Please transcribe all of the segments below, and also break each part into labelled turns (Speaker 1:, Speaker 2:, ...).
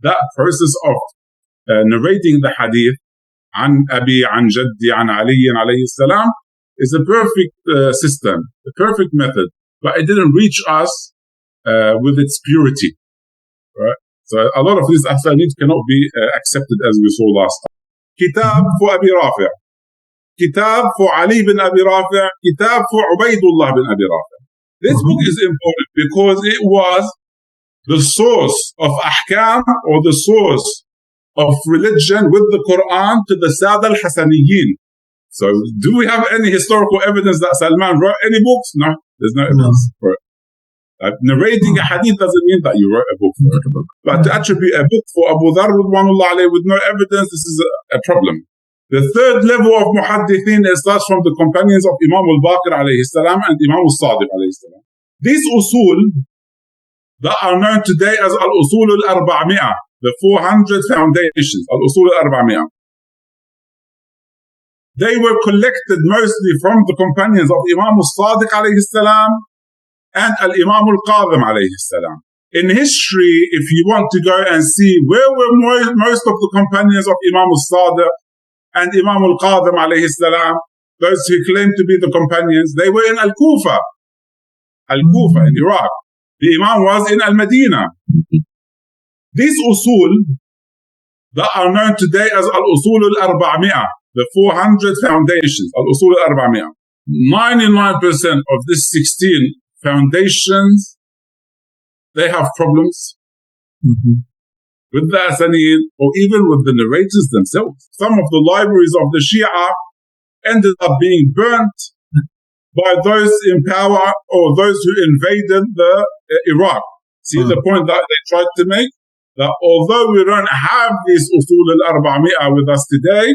Speaker 1: that process of narrating the hadith عن أبي عن جدي عن علي عليه السلام is a perfect system, a perfect method, but it didn't reach us with its purity, right? So a lot of these asanid cannot be accepted, as we saw last time. Kitab for Abi Rafi', Kitab for Ali bin Abi Rafi', Kitab for Ubaydullah bin Abi Rafi'. This book is important because it was the source of ahkam, or the source of religion with the Quran to the Sada al-Hasaniyin. So do we have any historical evidence that Salman wrote any books? No, there's no evidence for it. Narrating a hadith doesn't mean that you wrote a book for it. But to attribute a book for Abu Dharr with no evidence, this is a problem. The third level of muhaddithin starts from the companions of Imam al-Baqir alayhi salam and Imam al-Sadiq alayhi salam. These usul that are known today as al-usul al-arba'mi'ah, the 400 foundations, al-usul al-arba'mi'ah, they were collected mostly from the companions of Imam al-Sadiq alayhi salam and al-Imam al-Qadhim alayhi salam. In history, if you want to go and see where were most of the companions of Imam al-Sadiq and Imam al-Qadhim alayhi salam, those who claim to be the companions, they were in Al-Kufa, in Iraq. The Imam was in Al-Madinah. These usul that are known today as al-usul al-arba'mi'ah, the 400 foundations, al-usul al-arba'mi'ah, 99% of these 16 foundations, they have problems with the asanid, or even with the narrators themselves. Some of the libraries of the Shia ended up being burnt by those in power or those who invaded Iraq. See the point that they tried to make? That although we don't have these usul al-arba'mi'ah with us today,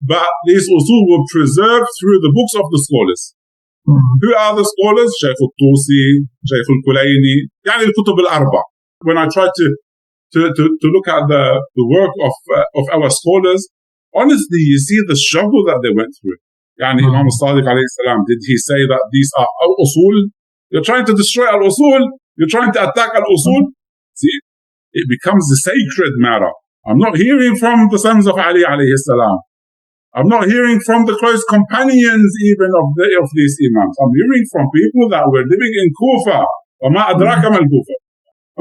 Speaker 1: but these usul were preserved through the books of the scholars. Who are the scholars? Sheikh al-Tusi, Sheikh al-Kulayni, يعني الكتب الأربع. When I try to look at the work of our scholars, honestly, you see the struggle that they went through. يعني Imam al-Sadiq alayhi salam, did he say that these are al-usul? You're trying to destroy al-usul? You're trying to attack al-usul? See, it becomes a sacred matter. I'm not hearing from the sons of Ali alayhi salam. I'm not hearing from the close companions even of these Imams. I'm hearing from people that were living in Kufa. وَمَا أَدْرَاكَ مَا الْكُوفَةِ.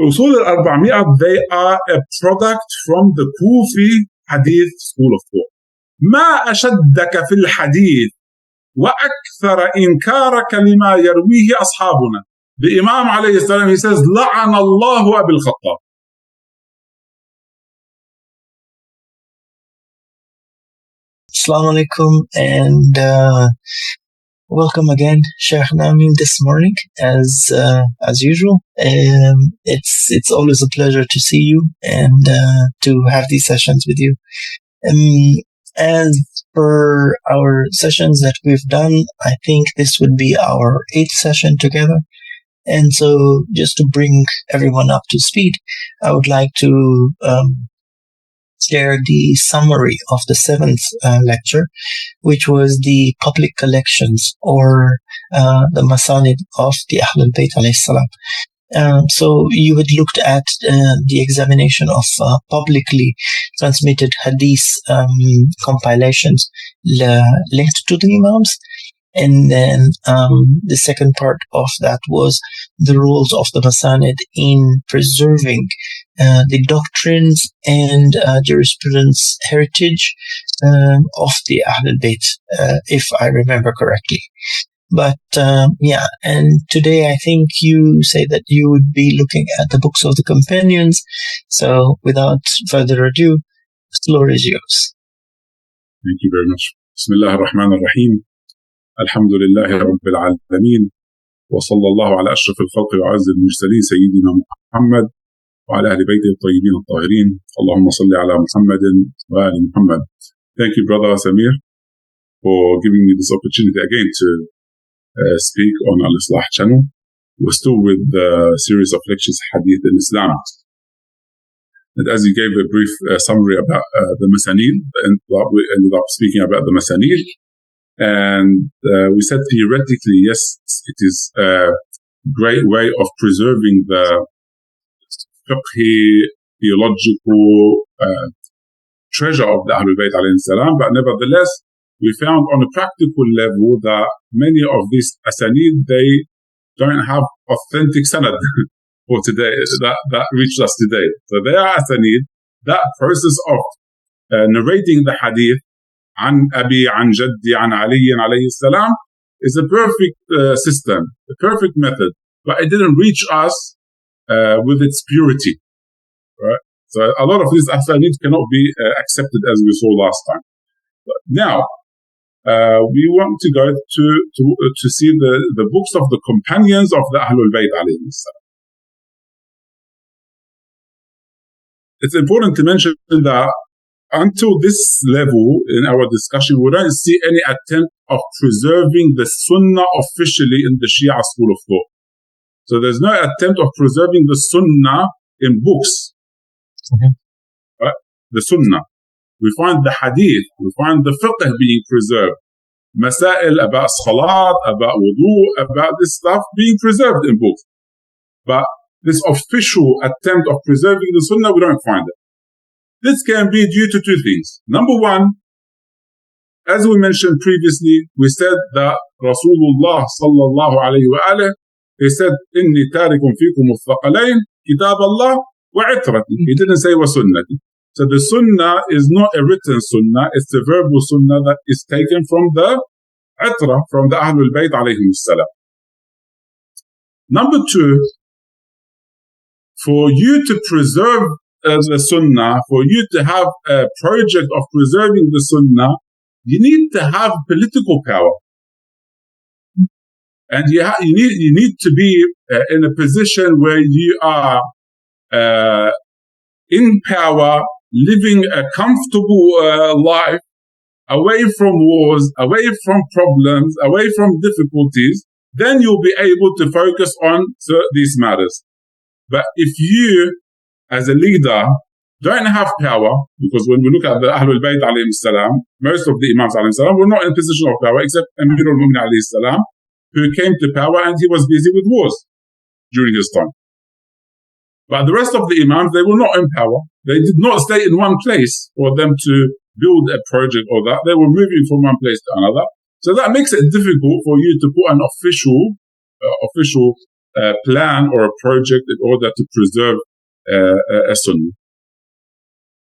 Speaker 1: Usul al-arba'mi'ah, they are a product from the Kufi Hadith school of thought. ما أشدك في الحديث وأكثر إنكارك لما يرويه أصحابنا. The Imam alayhi salam, he says, لعن الله أبي الخطاب.
Speaker 2: Assalamu alaikum, and welcome again, Sheikh Nami, this morning, as usual. It's always a pleasure to see you and to have these sessions with you. As per our sessions that we've done, I think this would be our 8th session together. And so, just to bring everyone up to speed, I would like to share the summary of the 7th lecture, which was the public collections, or the masanid of the Ahlul Bayt alayhi salam. So you had looked at the examination of publicly transmitted hadith compilations linked to the Imams. And then the second part of that was the roles of the masanid in preserving the doctrines and jurisprudence heritage of the Ahlul Bayt, if I remember correctly. But and today I think you say that you would be looking at the books of the companions. So without further ado, the floor is yours.
Speaker 1: Thank you very much. Bismillah ar-Rahman ar-Rahim. Alhamdulillahi Rabbil Alameen. Wa sallallahu ala ashraf al-khalqi wa azz al-mursaleen Sayyidina Muhammad wa ala ahli baytihi at-tayyibin at-tahirin. Allahumma salli ala Muhammadin wa ali Muhammad. Thank you, Brother Samir, for giving me this opportunity again to speak on Al-Islaah channel. We're still with the series of lectures, Hadith in Islam. And as you gave a brief summary about the masanid, and we ended up speaking about the masanid. And we said theoretically, yes, it is a great way of preserving the fiqhi theological treasure of the Ahlul Bayt alayhi salam, but nevertheless, we found on a practical level that many of these asanid, they don't have authentic sanad for today, that reached us today. So they are asanid. That process of narrating the hadith, an Abi, an Jaddi, an Ali, alayhi salam, is a perfect system, a perfect method, but it didn't reach us with its purity, right? So a lot of these asanid cannot be accepted, as we saw last time. But now, we want to go to see the books of the companions of the Ahlul Bayt alayhi salam. It's important to mention that until this level in our discussion, we don't see any attempt of preserving the Sunnah officially in the Shia school of thought. So there's no attempt of preserving the Sunnah in books. Right? The Sunnah. We find the Hadith, we find the fiqh being preserved. Masail about salat, about wudu, about this stuff being preserved in books. But this official attempt of preserving the Sunnah, we don't find it. This can be due to two things. Number one, as we mentioned previously, we said that Rasulullah sallallahu alayhi wa alayhi, he said, إِنِّي تَارِكٌ فِيكُمُ الثَّقَلَيْنِ كِتَابَ اللَّهِ وَعِتْرَتِي. He didn't say وَسُنَّتِ. So the sunnah is not a written sunnah, it's a verbal sunnah that is taken from the itra, from the Ahlul Bayt alayhim salam. Number two, for you to preserve the sunnah, for you to have a project of preserving the sunnah, you need to have political power. And you need to be in a position where you are in power, living a comfortable life, away from wars, away from problems, away from difficulties, then you'll be able to focus on these matters. But if you, as a leader, don't have power, because when we look at the Ahlul Bayt alayhim salam, most of the Imams alayhim salam were not in a position of power, except Amir al-Mu'min alayhi salam, who came to power and he was busy with wars during his time. But the rest of the Imams, they were not in power. They did not stay in one place for them to build a project or that. They were moving from one place to another. So that makes it difficult for you to put an official plan or a project in order to preserve a sunnah.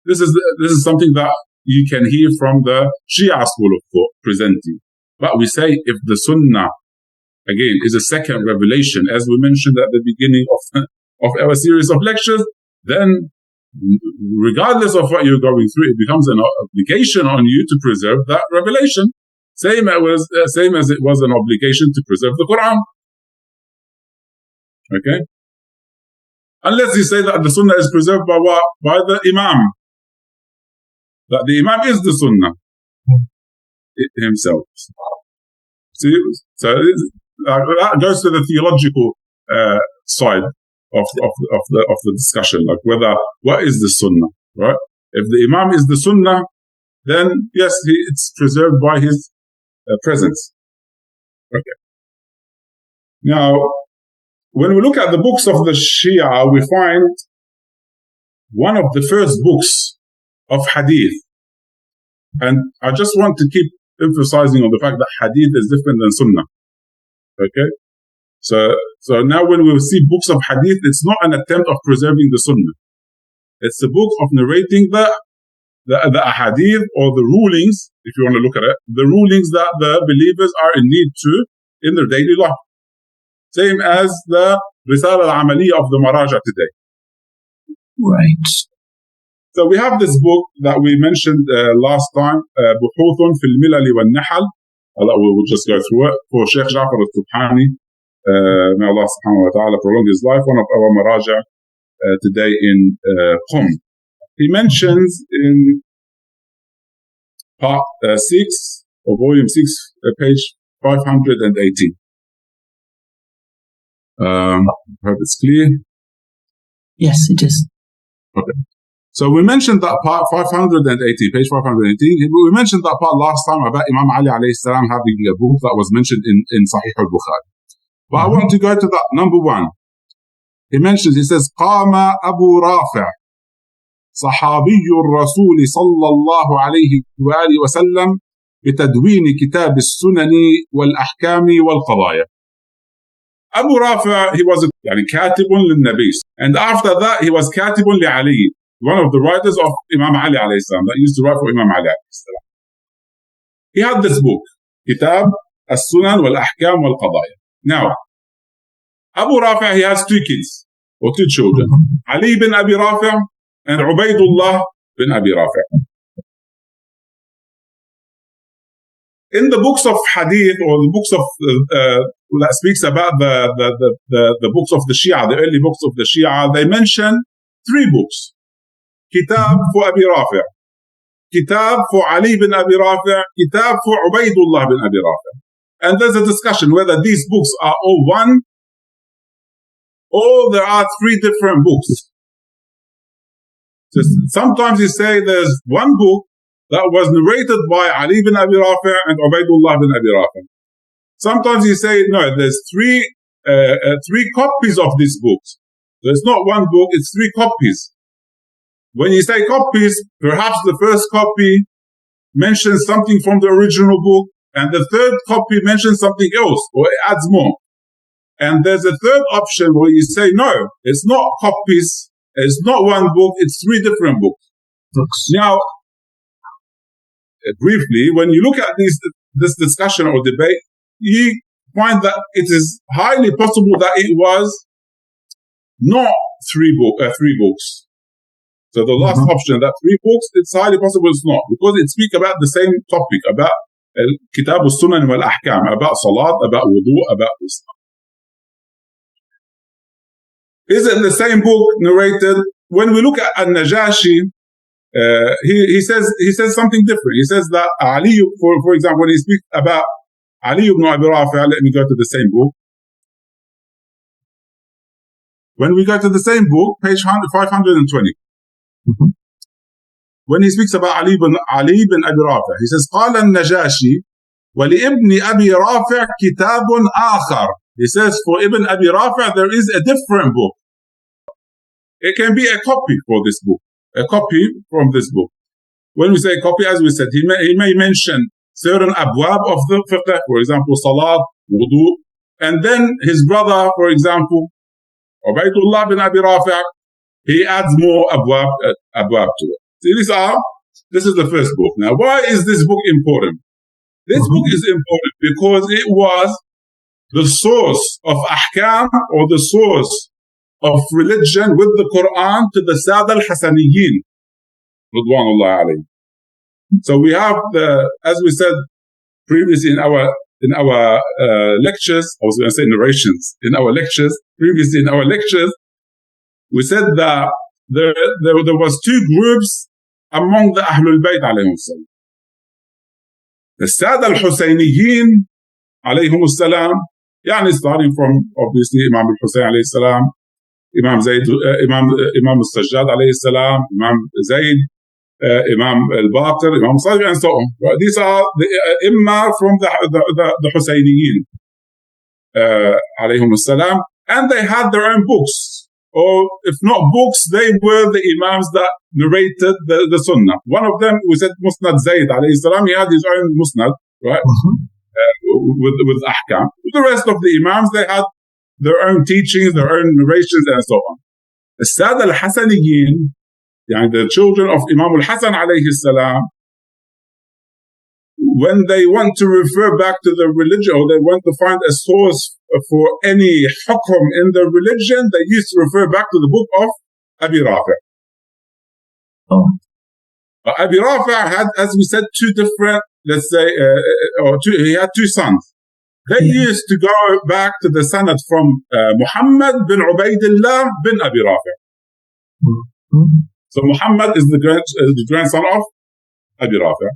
Speaker 1: This is something that you can hear from the Shia school of thought presenting. But we say if the sunnah, again, is a second revelation, as we mentioned at the beginning of our series of lectures, then regardless of what you're going through, it becomes an obligation on you to preserve that revelation. Same as it was an obligation to preserve the Quran. Okay? Unless you say that the sunnah is preserved by what? By the Imam. That the Imam is the sunnah himself. See? So that goes to the theological side of the discussion, like what is the sunnah, right? If the Imam is the sunnah, then yes, it's preserved by his presence. Okay. Now, when we look at the books of the Shia, we find one of the first books of Hadith, and I just want to keep emphasizing on the fact that Hadith is different than Sunnah. Okay. So now when we see books of Hadith, it's not an attempt of preserving the Sunnah. It's a book of narrating the Hadith or the rulings, if you want to look at it, the rulings that the believers are in need to in their daily life. Same as the Risala al-Amaliyya of the Maraja today.
Speaker 2: Right.
Speaker 1: So we have this book that we mentioned last time, Buhuthun fil Milal wal Nahal. We'll just go through it. For Sheikh Ja'far al-Subhani, may Allah subhanahu wa ta'ala prolong his life, one of our Maraja today in Qum. He mentions in part 6 or volume 6, page 518. I hope it's clear.
Speaker 2: Yes, it is.
Speaker 1: Okay. So we mentioned that part 518, page 518. We mentioned that part last time about Imam Ali alayhi salam having a book that was mentioned in Sahih al-Bukhari. But I want to go to that. Number one, he says, Qama Abu Rafi'. صحابي الرسول صلى الله عليه وآله وسلم بتدوين كتاب السنن والأحكام والقضايا. Abu Rafi, he was كاتب للنبي, and after that he was كاتب لعلي, one of the writers of Imam Ali alayhi salam, that used to write for Imam Ali alayhi salam. He had this book, كتاب السنن والأحكام والقضايا. Now, Abu Rafi, he has two kids, or two children, Ali bin Abi Rafi and Ubaydullah bin Abi Rafi. In the books of Hadith, or the books of that speaks about the books of the Shia, the early books of the Shia, they mention three books. Kitab for Abi Rafi, Kitab for Ali bin Abi Rafi, Kitab for Ubaydullah bin Abi Rafi. And there's a discussion whether these books are all one, or there are three different books. So sometimes you say there's one book that was narrated by Ali bin Abi Rafi and Ubaydullah bin Abi Rafi. Sometimes you say, no, there's three copies of this book. So it's not one book, it's three copies. When you say copies, perhaps the first copy mentions something from the original book, and the third copy mentions something else, or it adds more. And there's a third option where you say, no, it's not copies, it's not one book, it's three different books. Now, briefly, when you look at this discussion or debate, you find that it is highly possible that it was not three books. So the last option, that three books, it's highly possible it's not, because it speaks about the same topic, about Kitab al-Sunan wal-Ahkam, about Salat, about Wudu, about Islam. Is it the same book narrated? When we look at Al-Najashi, he says something different. He says that Ali, for example, when he speaks about Ali ibn Abi Rafi, let me go to the same book. When we go to the same book, page 520, when he speaks about Ali bin Abi Rafi, he says, قال النجاشي ولابن أبي رافع كتاب آخر. He says, for Ibn Abi Rafi, there is a different book. It can be a copy for this book, a copy from this book. When we say copy, as we said, he may mention certain abwab of the fiqh, for example, salat, wudu, and then his brother, for example, Ubaydullah bin Abi Rafi, he adds more abwab to it. See, this is the first book. Now, why is this book important? This book is important because it was the source of ahkam, or the source of religion with the Quran to the Sada al-Hasaniyin, Ridwanullah alayhim. So we have as we said previously in our lectures, I was going to say narrations, previously in our lectures, we said that there was two groups among the Ahlul Bayt alayhim salam. The Sada al-Husayniyin alayhim salam, starting from obviously Imam al-Husayn alayhi salam, Imam Zayd, Imam al-Sajjad alayhi salam, Imam Zayd, Imam al-Baqir, Imam Sadiq, and so on. Right? These are the Imam from the Husayniyin alayhim salam, and they had their own books, or if not books, they were the Imams that narrated the Sunnah. One of them, we said Musnad Zayd alayhi salam, he had his own Musnad, right? With ahkam. The rest of the Imams, they had their own teachings, their own narrations, and so on. The Sada al-Hasaniyin, the children of Imam al-Hasan alayhi salam, when they want to refer back to the religion, or they want to find a source for any hukum in the religion, they used to refer back to the book of Abi Rafi. Abi Rafi had, as we said, two different, let's say, he had two sons. They used to go back to the sanad from Muhammad bin Ubaydullah bin Abi Rafi. So Muhammad is the grandson of Abi Rafi.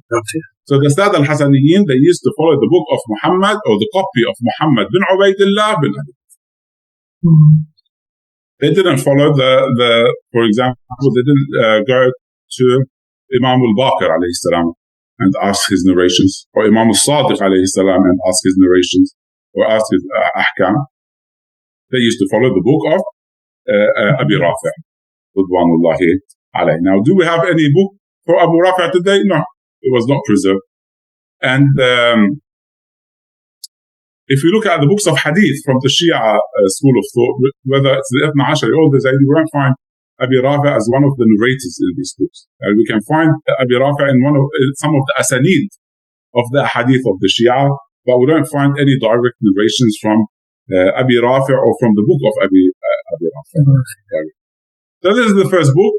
Speaker 1: So the Sada al-Hasaniyin, they used to follow the book of Muhammad, or the copy of Muhammad bin Ubaydullah bin Abi Rafi. They didn't follow for example, they didn't go to Imam al-Baqir alayhi salam and ask his narrations, or Imam al-Sadiq alayhi salam and ask his narrations, or ask his ahkam. They used to follow the book of Abi Rafi, Ridwanullahi alayhi. Now, do we have any book for Abu Rafi' today? No, it was not preserved. And if you look at the books of hadith from the Shia school of thought, whether it's the Ibn Ashari or the Zaydi, we won't find Abi Rafi' as one of the narrators in these books. We can find Abi Rafi' in some of the asanid of the hadith of the Shia, but we don't find any direct narrations from Abi Rafi' or from the book of Abi Rafi'. So this is the first book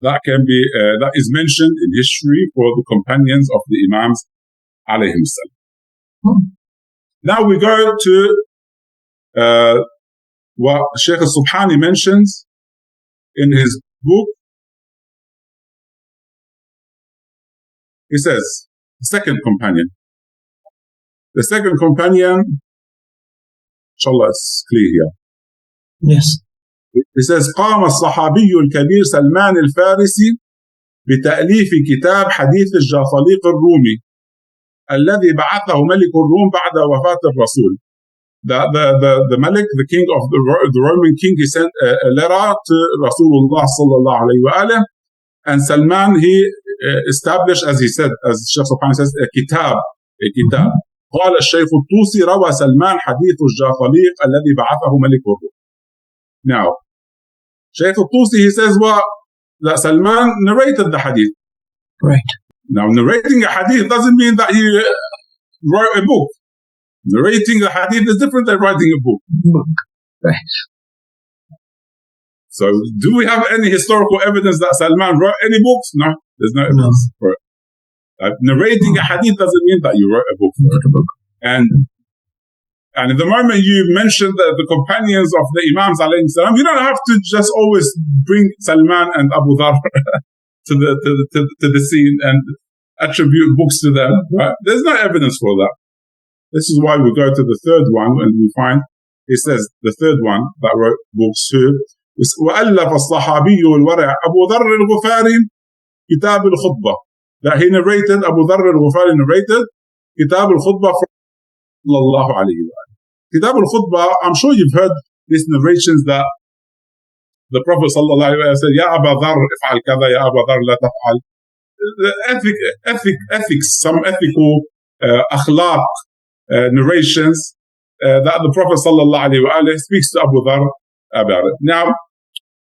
Speaker 1: that can be that is mentioned in history for the companions of the Imams alayhim salam. Now we go to what Sheikh al-Subhani mentions in his book. He says, the second companion. The second companion, inshallah it's clear here.
Speaker 2: Yes.
Speaker 1: He says, قام الصحابي الكبير سلمان الفارسي بتأليف كتاب حديث الجاثليق الرومي الذي بعثه ملك الروم بعد وفاة الرسول. The Malik, the king of the Roman king, he sent a letter to Rasulullah sallallahu alayhi wa alayhi, and Salman, he established, as he said, as Sheikh Subhani says, a kitab. قال الشيخ الطوسي روى سلمان حديث الجاثليق الذي بعثه ملك الروم. Now, Sheikh al-Tusi, he says, well, that Salman narrated the hadith.
Speaker 2: Right.
Speaker 1: Now, narrating a hadith doesn't mean that he wrote a book. Narrating the hadith is different than writing a book.
Speaker 2: Right.
Speaker 1: So, do we have any historical evidence that Salman wrote any books? No, there's no evidence for it. Narrating a hadith doesn't mean that you wrote a book. And at the moment you mentioned the companions of the Imams alayhi salam, you don't have to just always bring Salman and Abu Dhar to the scene and attribute books to them. Right? There's no evidence for that. This is why we go to the third one and we find, it says, the third one that wrote books too, وألف الصحابي الورع أبو ذر الغفاري كتاب الخطبة. That he narrated, Abu Dharr al-Ghufari narrated Kitab al-Khutbah from sallallahu alayhi wa sallam. Kitab al-Khutbah, I'm sure you've heard these narrations that the Prophet sallallahu alayhi wa sallam said, Ya Abu Dharr, if'al kada, Ya Abu Dharr, la taf'al. Ethics, some ethical akhlaq narrations that the Prophet sallallahu alayhi wa sallam speaks to Abu Dharr about it. Now,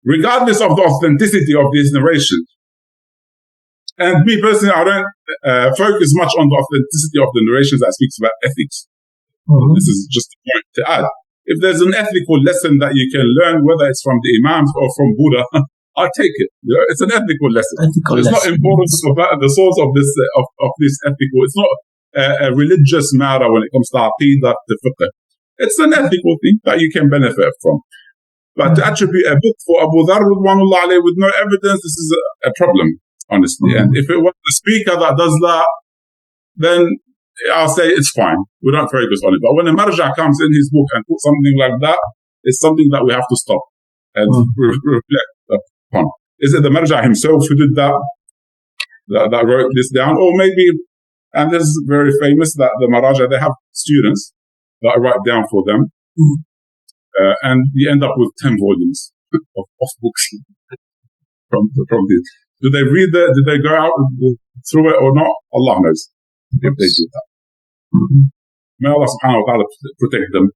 Speaker 1: regardless of the authenticity of these narrations, and me personally, I don't focus much on the authenticity of the narrations that speaks about ethics. This is just a point to add. If there's an ethical lesson that you can learn, whether it's from the Imams or from Buddha, I'll take it. You know, it's an ethical lesson. It's not important about the source of this ethical. It's not a religious matter when it comes to aqidah, to fiqh. It's an ethical thing that you can benefit from. But to attribute a book for Abu Dharr ridwanullah alayhi with no evidence, this is a problem. Honestly, and if it was the speaker that does that, then I'll say it's fine. We don't focus on it. But when a marja comes in his book and puts something like that, it's something that we have to stop and reflect upon. Is it the marja himself who did that wrote this down? Or maybe, and this is very famous, that the maraja, they have students that write down for them. And you end up with 10 volumes of books from this. Do they read it? Did they go out through it or not? Allah knows if they do that. May Allah subhanahu wa ta'ala protect them,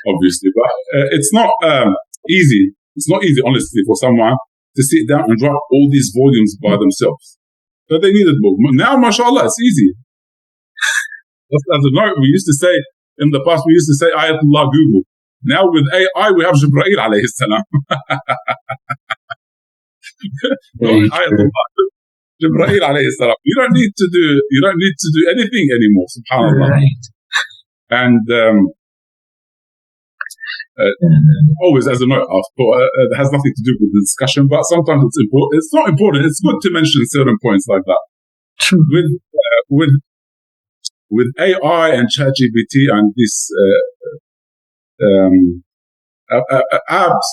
Speaker 1: obviously. But it's not easy. It's not easy, honestly, for someone to sit down and write all these volumes by themselves. So they needed book. Now, mashallah, it's easy. As a note, we used to say, in the past, we used to say Ayatullah Google. Now with AI, we have Jibreel alayhi salam. Jibreel alayhi salam. You don't need to do anything anymore, subhanallah.
Speaker 2: Right.
Speaker 1: And always as a note, it has nothing to do with the discussion, but sometimes it's important. It's not important. It's good to mention certain points like that.
Speaker 2: True.
Speaker 1: With AI and ChatGPT and this apps,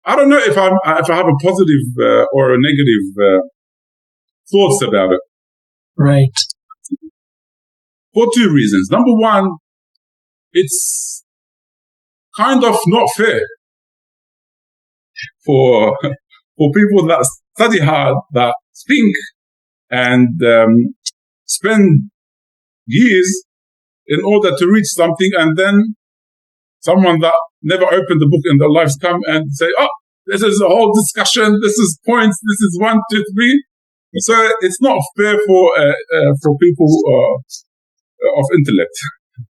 Speaker 1: I don't know if I have a positive or a negative thoughts about it.
Speaker 2: Right.
Speaker 1: For two reasons. Number one, it's kind of not fair for people that study hard, that think and spend years in order to reach something, and then someone that never opened the book in their lives come and say, oh, this is a whole discussion, this is points, this is 1, 2, 3. So it's not fair for people of intellect.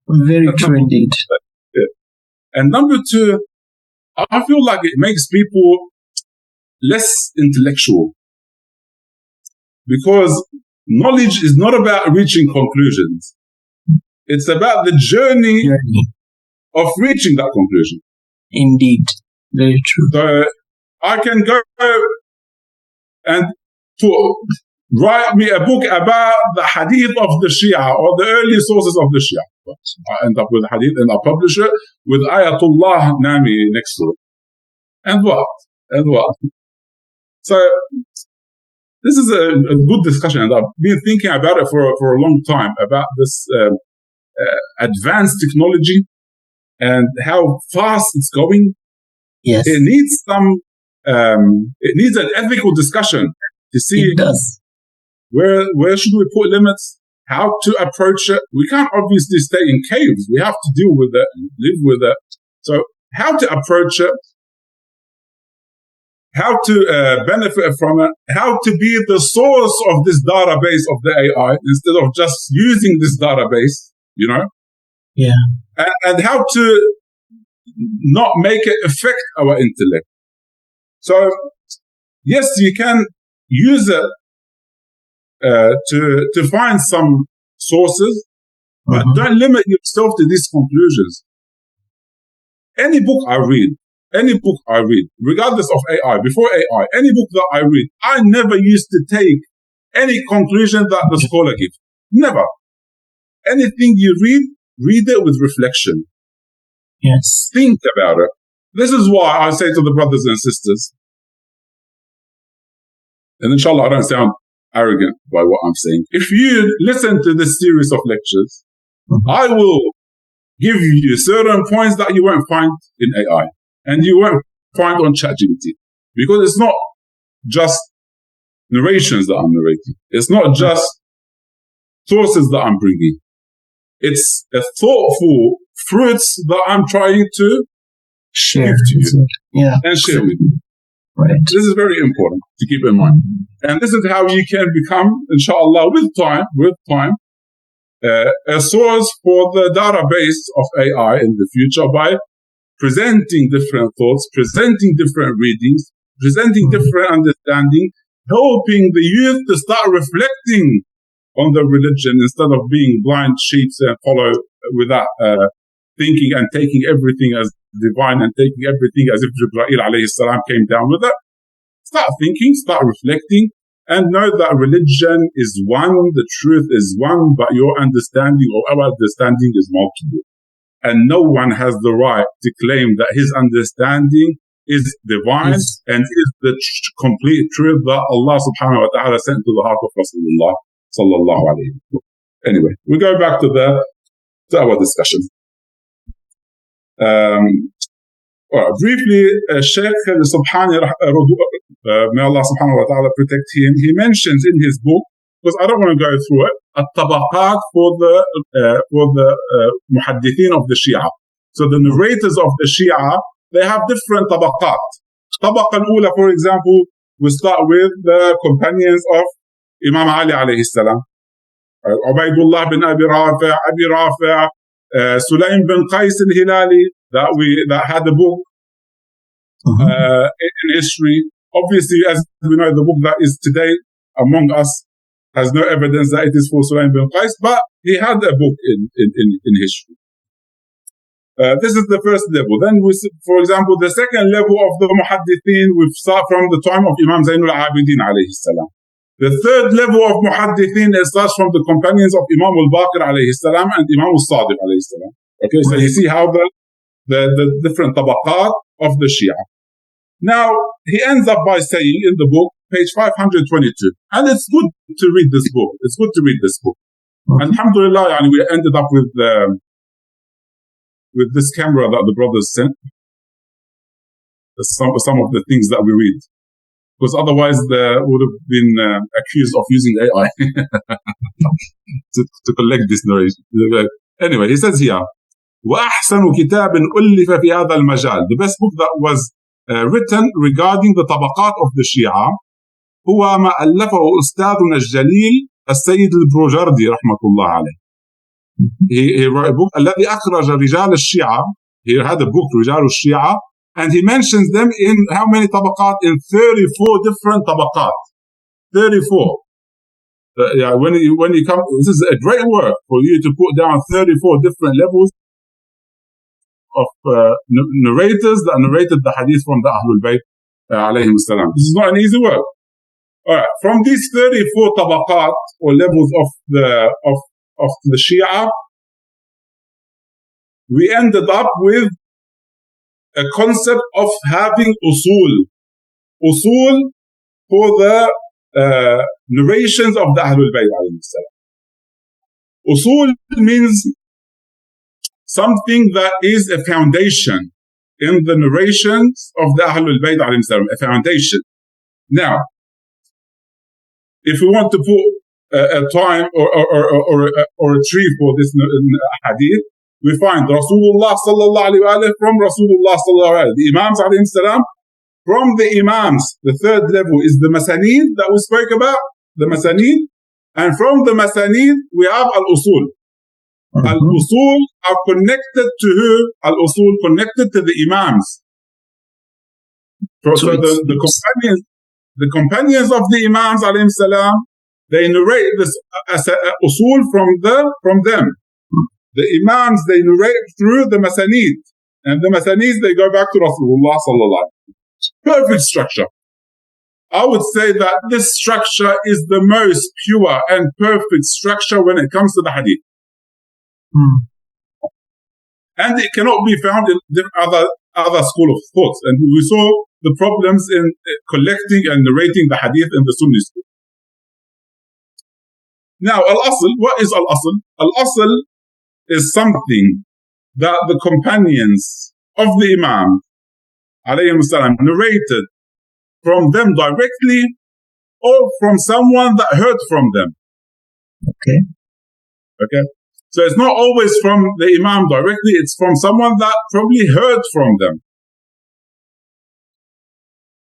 Speaker 2: Very true indeed.
Speaker 1: Yeah. And number 2, I feel like it makes people less intellectual, because knowledge is not about reaching conclusions. It's about the journey of reaching that conclusion.
Speaker 2: Indeed. Very true.
Speaker 1: So I can go and write me a book about the hadith of the Shia or the early sources of the Shia. But I end up with a hadith and I publish it with Ayatollah Nami next to it. And what? So this is a good discussion, and I've been thinking about it for a long time, about this advanced technology and how fast it's going.
Speaker 2: Yes.
Speaker 1: It needs an ethical discussion to see
Speaker 2: it does.
Speaker 1: Where should we put limits, how to approach it. We can't obviously stay in caves. We have to deal with it and live with it. So how to approach it, how to benefit from it, how to be the source of this database of the AI instead of just using this database, you know?
Speaker 2: Yeah.
Speaker 1: And how to not make it affect our intellect. So, yes, you can use it to find some sources, but don't limit yourself to these conclusions. Any book I read, regardless of AI, before AI, any book that I read, I never used to take any conclusion that the scholar gives. Never. Anything you read it with reflection.
Speaker 2: Yes.
Speaker 1: Think about it. This is why I say to the brothers and sisters, and inshallah I don't sound arrogant by what I'm saying. If you listen to this series of lectures, I will give you certain points that you won't find in AI and you won't find on ChatGPT, because it's not just narrations that I'm narrating. It's not just sources that I'm bringing. It's a thoughtful fruits that I'm trying to give to you and share with you.
Speaker 2: Right.
Speaker 1: This is very important to keep in mind. And this is how you can become, inshallah, with time, a source for the database of AI in the future by presenting different thoughts, presenting different readings, presenting different understanding, helping the youth to start reflecting on the religion instead of being blind sheep and follow without thinking and taking everything as divine and taking everything as if Jibreel alayhi salam came down with it. Start thinking, start reflecting, and know that religion is one, the truth is one, but your understanding or our understanding is multiple. And no one has the right to claim that his understanding is divine and is the complete truth that Allah subhanahu wa ta'ala sent to the heart of Rasulullah sallallahu alayhi wa sallam. Anyway, we go back to our discussion. Briefly, Sheikh Subhani, may Allah subhanahu wa ta'ala protect him, he mentions in his book, because I don't want to go through it, الطبقات for the muhaddithin of the Shia. So the narrators of the Shia, they have different طبقات. الطبقة الأولى, for example, we start with the companions of Imam Ali alayhi salam. Ubaidullah bin Abi Rafi', Sulaim bin Qais al-Hilali, that had a book in history. Obviously, as we know, the book that is today among us has no evidence that it is for Sulaim bin Qais, but he had a book in history. This is the first level. Then, for example, the second level of the muhaddithin, we start from the time of Imam Zainul Abidin alayhi salam. The third level of muhaddithin starts from the companions of Imam al-Baqir alayhi salam and Imam al-Sadiq alayhi salam. Okay, so you see how the different tabaqat of the Shia. Now, he ends up by saying in the book, page 522, and it's good to read this book. It's good to read this book. Alhamdulillah, we ended up with this camera that the brothers sent. some of the things that we read, because otherwise they would have been accused of using AI to collect this narration. Anyway, he says here, وأحسن كتاب ألف في هذا المجال. The best book that was written regarding the طبقات of the Shia هو ما ألفه أستاذنا الجليل السيد البروجردي رحمة الله عليه. He wrote a book الذي أخرج رجال الشيعة. He had a book رجال الشيعة, and he mentions them in how many طبقات? In 34 different طبقات. 34. Yeah, when you come, this is a great work for you to put down 34 different levels of narrators that narrated the hadith from the Ahlul Bayt alayhim salam. This is not an easy work. All right, from these 34 tabaqat or levels of the Shia, we ended up with a concept of having usul for the narrations of the Ahlul Bayt alayhim salam. Usul means something that is a foundation in the narrations of the Ahlul Bayt alayhim salam, a foundation. Now, if we want to put a time or a tree for this hadith, we find Rasulullah sallallahu alayhi wa sallam from Rasulullah sallallahu alayhi wa sallam, the Imams alayhim salam. From the Imams, the third level is the Masanid that we spoke about, the Masanid. And from the Masanid, we have Al-Usul. Al-Usul are connected to who? Al-Usul connected to the Imams. So the companions of the Imams alayhim salam, they narrate this Usul from them. The Imams, they narrate through the Masanid. And the Masanid, they go back to Rasulullah sallallahu alayhi wa sallam. Perfect structure. I would say that this structure is the most pure and perfect structure when it comes to the hadith. And it cannot be found in other school of thoughts. And we saw the problems in collecting and narrating the hadith in the Sunni school. Now, al-asl, what is al-asl? Al-asl is something that the companions of the Imam alayhim salam narrated from them directly or from someone that heard from them. Okay. So it's not always from the Imam directly, it's from someone that probably heard from them.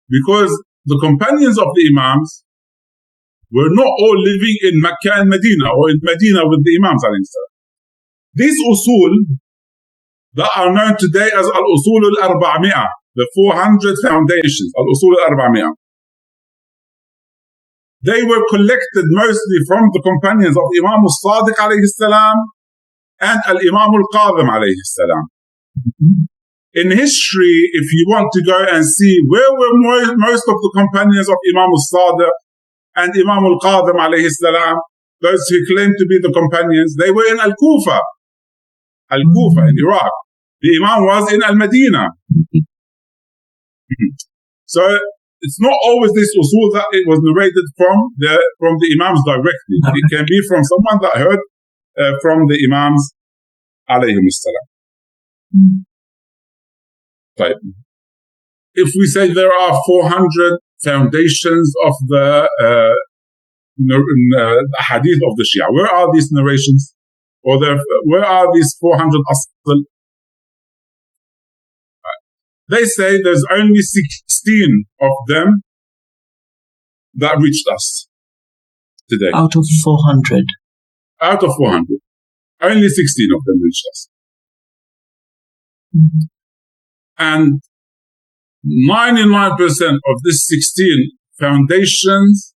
Speaker 1: Because the companions of the Imams were not all living in Mecca and Medina or in Medina with the Imams alayhim salam. These usul that are known today as al-usul al-arba'mi'ah, the 400 foundations, al-usul al-arba'mi'ah, they were collected mostly from the companions of Imam al-Sadiq alayhi salam and al-Imam al-Qadhim alayhi salam. In history, if you want to go and see where were most of the companions of Imam al-Sadiq and Imam al-Qadhim alayhi salam, those who claim to be the companions, they were in Al-Kufa in Iraq. The Imam was in Al-Madinah. So it's not always this usul that it was narrated from the Imams directly. It can be from someone that heard from the Imams alayhim salam. Right. If we say there are 400 foundations of the hadith of the Shia, where are these narrations? Or where are these 400 asl? They say there's only 16 of them that reached us today.
Speaker 2: Out of 400.
Speaker 1: Out of 400. Only 16 of them reached us. And 99% of these 16 foundations,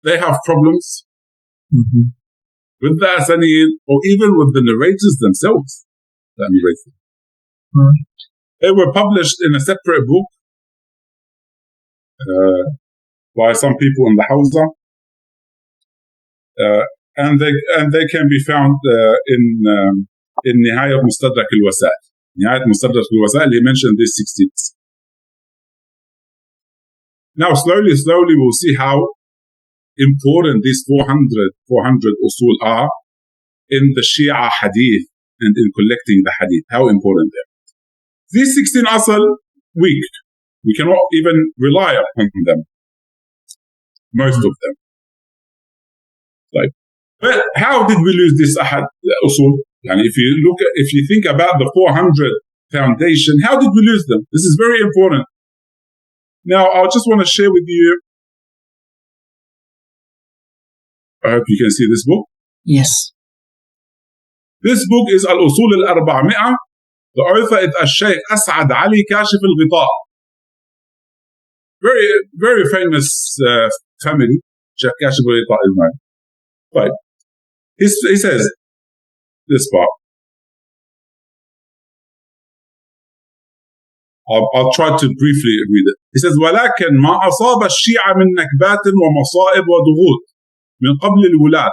Speaker 1: they have problems with the asanid or even with the narrators themselves that narrate them.
Speaker 2: Right.
Speaker 1: They were published in a separate book by some people in the Hawza, and they can be found in Nihayat Mustadrak al-Wasail. Nihayat Mustadrak al-Wasail, he mentioned these 16. Now, slowly, we'll see how important these 400 usul are in the Shia hadith and in collecting the hadith, how important they are. These 16 asl, weak. We cannot even rely upon them. Most of them. Like, but how did we lose this ahad usul? And if you think about the 400 foundation, how did we lose them? This is very important. Now, I just want to share with you. I hope you can see this book.
Speaker 2: Yes.
Speaker 1: This book is Al-Usul Al-400. The author is Sheikh As'ad Ali Kashif Al-Ghita. Very, very famous family. Sheikh Kashif Al-Ghita is known. Right. He says this part. I'll try to briefly read it. He says, ولكن ما أصاب الشيعة من نكبات ومصائب وضغوط من قبل الولاة.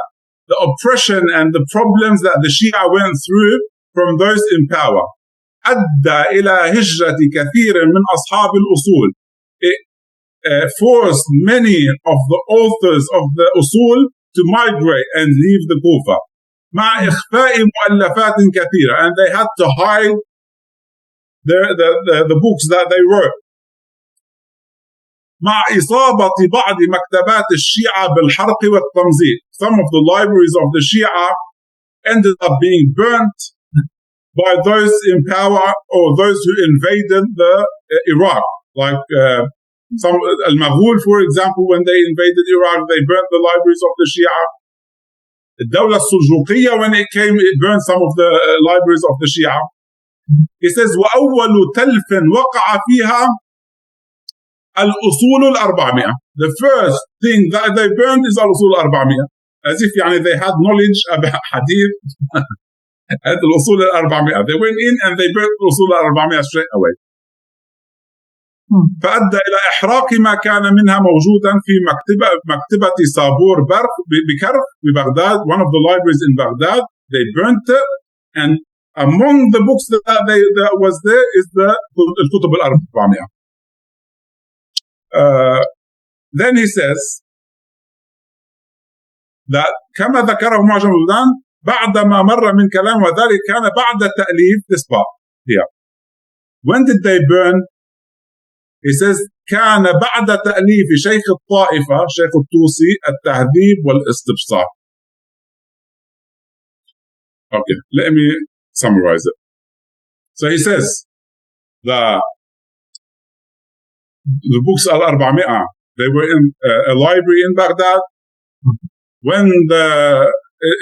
Speaker 1: The oppression and the problems that the Shia went through from those in power أدى إلى هجرة كثير من أصحاب الأصول. It forced many of the authors of the usul to migrate and leave the Kufa. مع إخفاء مؤلفات كثيرة, and they had to hide the books that they wrote. مع إصابة بعض مكتبات الشيعة بالحرق والتمزيق. Some of the libraries of the Shia ended up being burnt by those in power or those who invaded the Iraq. Like some Al-Maghul, for example, when they invaded Iraq, they burnt the libraries of the Shia. The Dawla Suljuqiyya, when it came, it burned some of the libraries of the Shia. He says, وَأَوَّلُ تَلْفٍ وَقَعَ فِيهَا الْأُصُولُ الْأَرْبَعْمِئَةِ. The first thing that they burned is Al-Usul al-400. As if they had knowledge about Hadith at Al-Usul al-400. They went in and they burnt Al-Usul al-400 straight away. فأدى إلى إحراق ما كان منها موجودا في مكتبة صابور بكرخ ببغداد. One of the libraries in Baghdad, they burnt it, and among the books that was there is the الكتب الأربعمائة. Then he says that كما ذكره معجم البلدان بعدما مر من كلام وذلك كان بعد تأليف this part here. When did they burn? He says كان بعد تأليف شيخ الطائفة شيخ الطوسي التهذيب والاستبصار. Okay, let me summarize it. So he says the books al-400, they were in a library in Baghdad. When the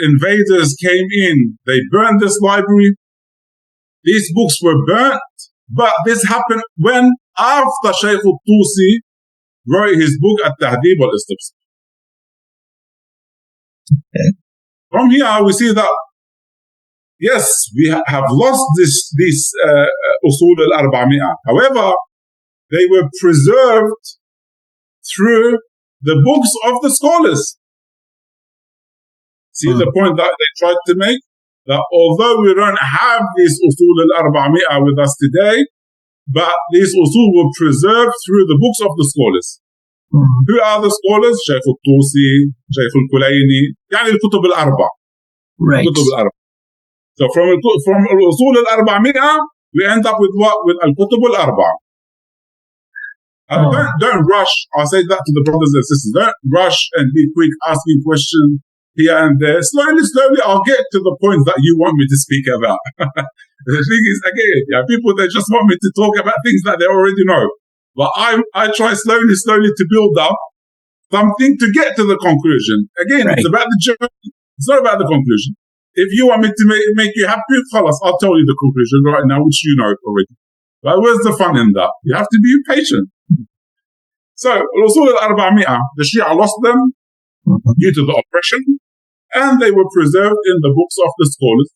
Speaker 1: invaders came in, they burned this library. These books were burnt, but this happened when? After Sheikh al-Tusi wrote his book At-Tahdhib wal-Istibsar. Okay. From here we see that yes, we have lost this Usul al-400. However, they were preserved through the books of the scholars. See the point that they tried to make? That although we don't have this Usul al-400 with us today, but these usul were preserved through the books of the scholars. Who are the scholars? Sheikh al-Tusi, Sheikh al-Kulayni, يعني الكتب الأربع.
Speaker 2: Right.
Speaker 1: الكتب الأربع. So from الأصول al-400, we end up with what? With الكتب الأربع. Don't rush. I'll say that to the brothers and sisters. Don't rush and be quick asking questions here and there. Slowly, I'll get to the points that you want me to speak about. The thing is, again, people, they just want me to talk about things that they already know. But I try slowly to build up something to get to the conclusion. Again, right. It's about the journey. It's not about the conclusion. If you want me to make you happy, I'll tell you the conclusion right now, which you know already. But where's the fun in that? You have to be patient. So, Usul al-400, the Shia lost them due to the oppression, and they were preserved in the books of the scholars,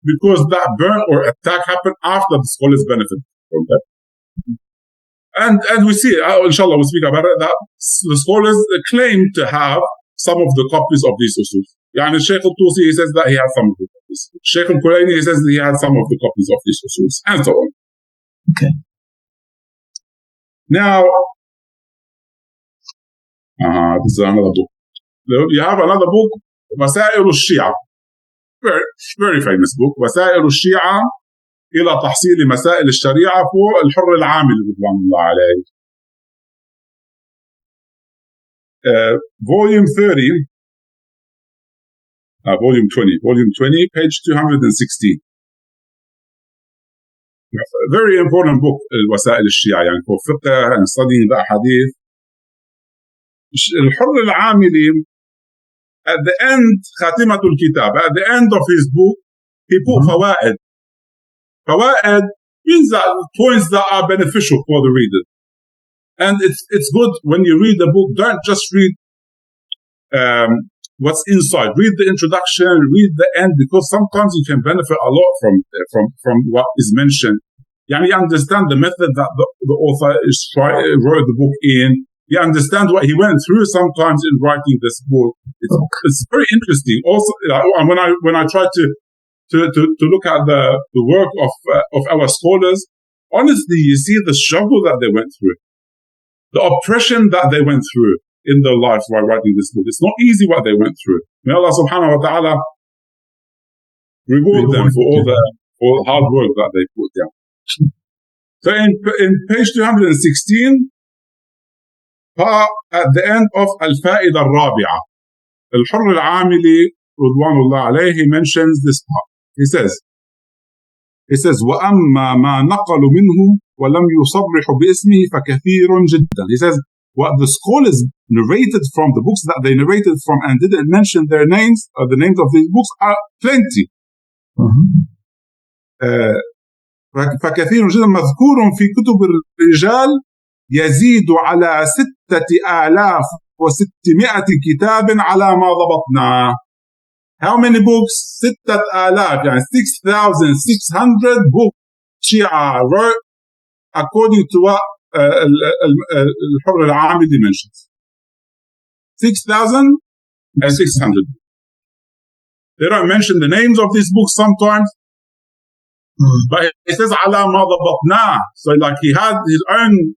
Speaker 1: because that burn or attack happened after the scholars benefited from that. And we see, inshallah, we'll speak about it, that the scholars claim to have some of the copies of these usul. Yani Sheikh al-Tusi, he says that he has some of the copies. Sheikh al-Kulayni, he says that he has some of the copies of these usul, and so on.
Speaker 2: Okay.
Speaker 1: Now, this is another book. You have another book, Masail al-Shia. Very, very famous book. Masail al-Shia إلى تحصيل مسائل الشريعة for الحر العامل رضوان الله عليه. Volume 30, Volume 20, page 216. A very important book, الوسائل الشيعة, يعني for fiqh and studying the hadith. الحر العاملي, at the end, خاتمة الكتاب, at the end of his book, he put فوائد. فوائد means that points that are beneficial for the reader. And it's good when you read the book, don't just read what's inside. Read the introduction, read the end, because sometimes you can benefit a lot from what is mentioned. Yani you understand the method that the author wrote the book in. You understand what he went through sometimes in writing this book. It's very interesting. Also, when I try to look at the work of our scholars, honestly, you see the struggle that they went through, the oppression that they went through in their lives while writing this book. It's not easy what they went through. May Allah subhanahu wa ta'ala reward them for all the hard work that they put down. So in page 216, at the end of Al-Fa'ida Al-Rabi'a, Al-Hurr Al-Amili Ridwanullah alayhi, he mentions this part. He says, وَأَمَّا مَا نَقَلُ مِنْهُ وَلَمْ يُصَرِّحُ بِإِسْمِهِ فَكَثِيرٌ جِدًّا. He says, what the scholars narrated from, the books that they narrated from and didn't mention their names, or the names of these books, are plenty. فكثير جدا مذكور في كتب الرجال يزيد على 6,600 كتاب على ما ضبطنا. How many books? 6,000, يعني 6,600 books Shia wrote according to what الحر العاملي mentions. 6,600. They don't mention the names of these books sometimes. But he says, على ما ضبطنا. So like he had his own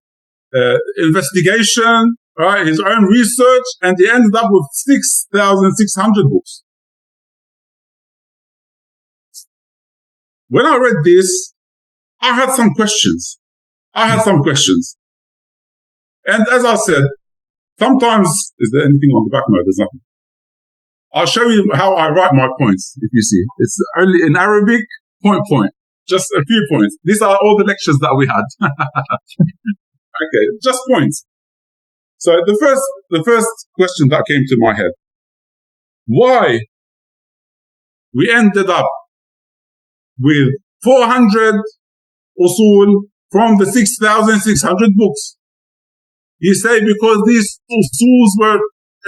Speaker 1: investigation, right? His own research, and he ended up with 6,600 books. When I read this, I had some questions. And as I said, sometimes, is there anything on the back? No, there's nothing. I'll show you how I write my points, if you see. It's only in Arabic, point. Just a few points. These are all the lectures that we had. Okay, just points. So the first question that came to my head, why we ended up with 400 usul from the 6,600 books? You say because these usuls were